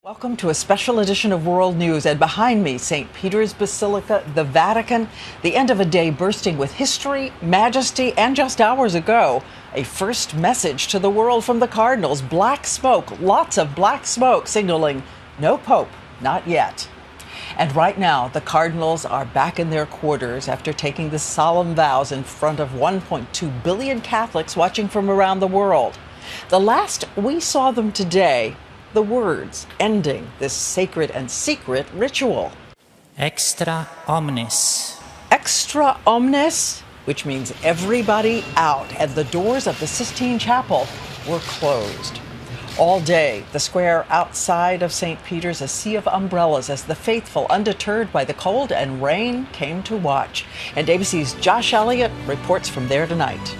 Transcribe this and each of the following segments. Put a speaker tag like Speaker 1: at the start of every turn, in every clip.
Speaker 1: Welcome to a special edition of World News, and behind me, St. Peter's Basilica, the Vatican, the end of a day bursting with history, majesty, and just hours ago, a first message to the world from the cardinals. Black smoke, lots of black smoke, signaling no pope, not yet. And right now, the cardinals are back in their quarters after taking the solemn vows in front of 1.2 billion Catholics watching from around the world. The last we saw them today, the words ending this sacred and secret ritual.
Speaker 2: Extra omnes.
Speaker 1: Extra omnes, which means everybody out, and the doors of the Sistine Chapel were closed. All day, the square outside of St. Peter's, a sea of umbrellas as the faithful, undeterred by the cold and rain, came to watch. And ABC's Josh Elliott reports from there tonight.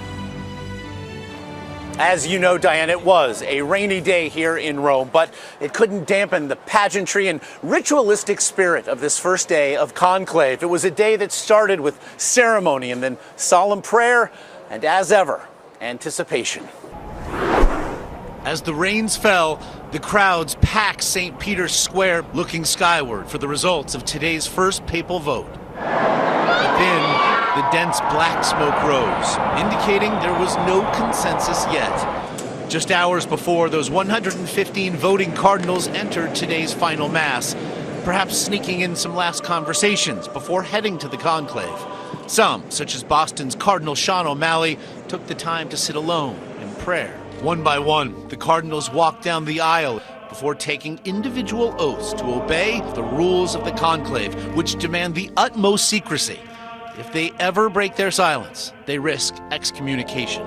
Speaker 3: As you know, Diane, it was a rainy day here in Rome, but it couldn't dampen the pageantry and ritualistic spirit of this first day of conclave. It was a day that started with ceremony and then solemn prayer and, as ever, anticipation. As the rains fell, the crowds packed St. Peter's Square, looking skyward for the results of today's first papal vote. But then, the dense black smoke rose, indicating there was no consensus yet. Just hours before, those 115 voting cardinals entered today's final mass, perhaps sneaking in some last conversations before heading to the conclave. Some, such as Boston's Cardinal Sean O'Malley, took the time to sit alone in prayer. One by one, the cardinals walked down the aisle before taking individual oaths to obey the rules of the conclave, which demand the utmost secrecy. If they ever break their silence, they risk excommunication.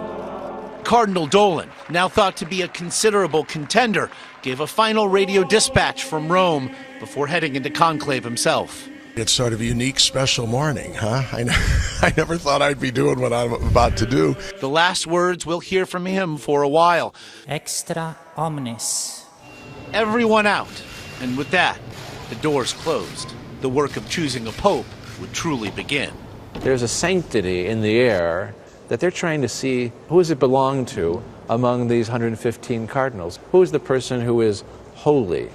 Speaker 3: Cardinal Dolan, now thought to be a considerable contender, gave a final radio dispatch from Rome before heading into conclave himself.
Speaker 4: It's sort of a unique, special morning, huh? I never thought I'd be doing what I'm about to do.
Speaker 3: The last words we'll hear from him for a while.
Speaker 2: Extra omnes.
Speaker 3: Everyone out. And with that, the doors closed. The work of choosing a pope would truly begin.
Speaker 5: There's a sanctity in the air that they're trying to see who does it belong to among these 115 cardinals. Who is the person who is holy?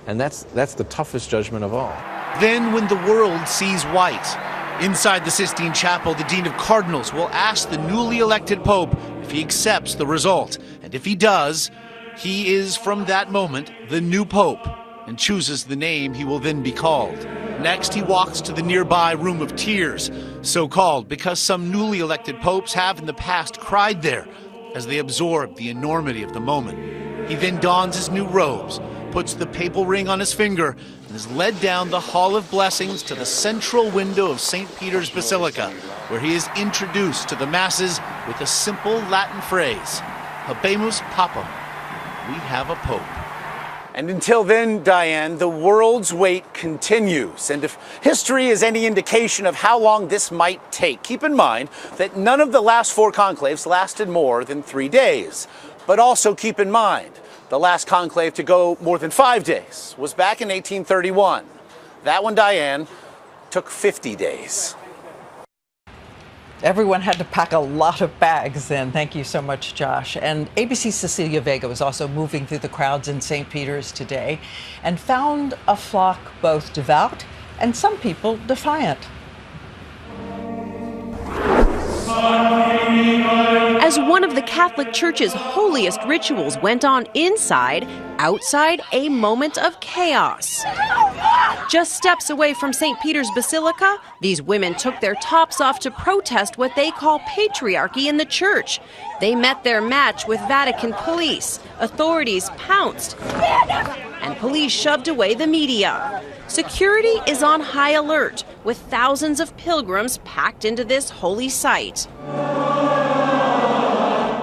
Speaker 5: And that's the toughest judgment of all.
Speaker 3: Then when the world sees white, inside the Sistine Chapel, the Dean of Cardinals will ask the newly elected Pope if he accepts the result. And if he does, he is from that moment the new Pope and chooses the name he will then be called. Next, he walks to the nearby Room of Tears, so called because some newly elected popes have in the past cried there as they absorbed the enormity of the moment. He then dons his new robes, puts the papal ring on his finger, and is led down the Hall of Blessings to the central window of St. Peter's Basilica, where he is introduced to the masses with a simple Latin phrase, Habemus Papam, we have a pope. And until then, Diane, the world's wait continues. And if history is any indication of how long this might take, keep in mind that none of the last four conclaves lasted more than 3 days. But also keep in mind, the last conclave to go more than 5 days was back in 1831. That one, Diane, took 50 days.
Speaker 1: Everyone had to pack a lot of bags then. Thank you so much, Josh. And ABC's Cecilia Vega was also moving through the crowds in St. Peter's today and found a flock both devout and some people defiant.
Speaker 6: As one of the Catholic Church's holiest rituals went on inside, outside a moment of chaos. Just steps away from St. Peter's Basilica, these women took their tops off to protest what they call patriarchy in the church. They met their match with Vatican police. Authorities pounced, and police shoved away the media. Security is on high alert, with thousands of pilgrims packed into this holy site.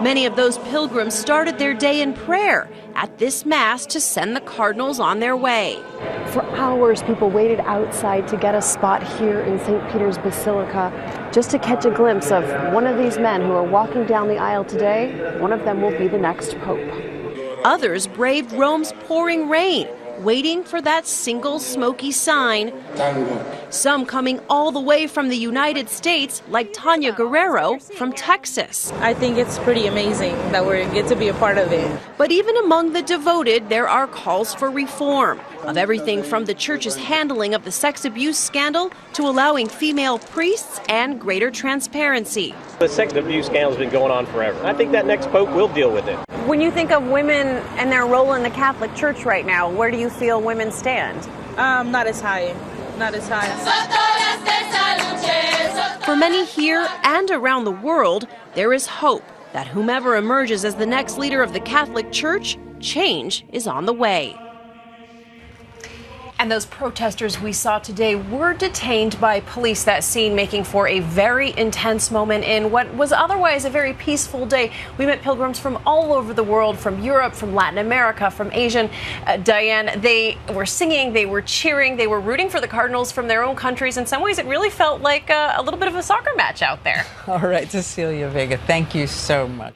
Speaker 6: Many of those pilgrims started their day in prayer at this Mass to send the cardinals on their way.
Speaker 7: For hours, people waited outside to get a spot here in St. Peter's Basilica just to catch a glimpse of one of these men who are walking down the aisle today. One of them will be the next pope.
Speaker 6: Others braved Rome's pouring rain, waiting for that single smoky sign. some coming all the way from the United States, like Tanya Guerrero from Texas.
Speaker 8: I think it's pretty amazing that we get to be a part of it.
Speaker 6: But even among the devoted, there are calls for reform of everything from the church's handling of the sex abuse scandal to allowing female priests and greater transparency.
Speaker 9: The sex abuse scandal has been going on forever. I think that next pope will deal with it.
Speaker 7: When you think of women and their role in the Catholic Church right now, where do you feel women stand?
Speaker 8: Not as high. Not as high.
Speaker 6: For many here and around the world, there is hope that whomever emerges as the next leader of the Catholic Church, change is on the way.
Speaker 10: And those protesters we saw today were detained by police. That scene making for a very intense moment in what was otherwise a very peaceful day. We met pilgrims from all over the world, from Europe, from Latin America, from Asia. Diane, they were singing, they were cheering, they were rooting for the Cardinals from their own countries. In some ways, it really felt like a little bit of a soccer match out there.
Speaker 1: All right, Cecilia Vega, thank you so much.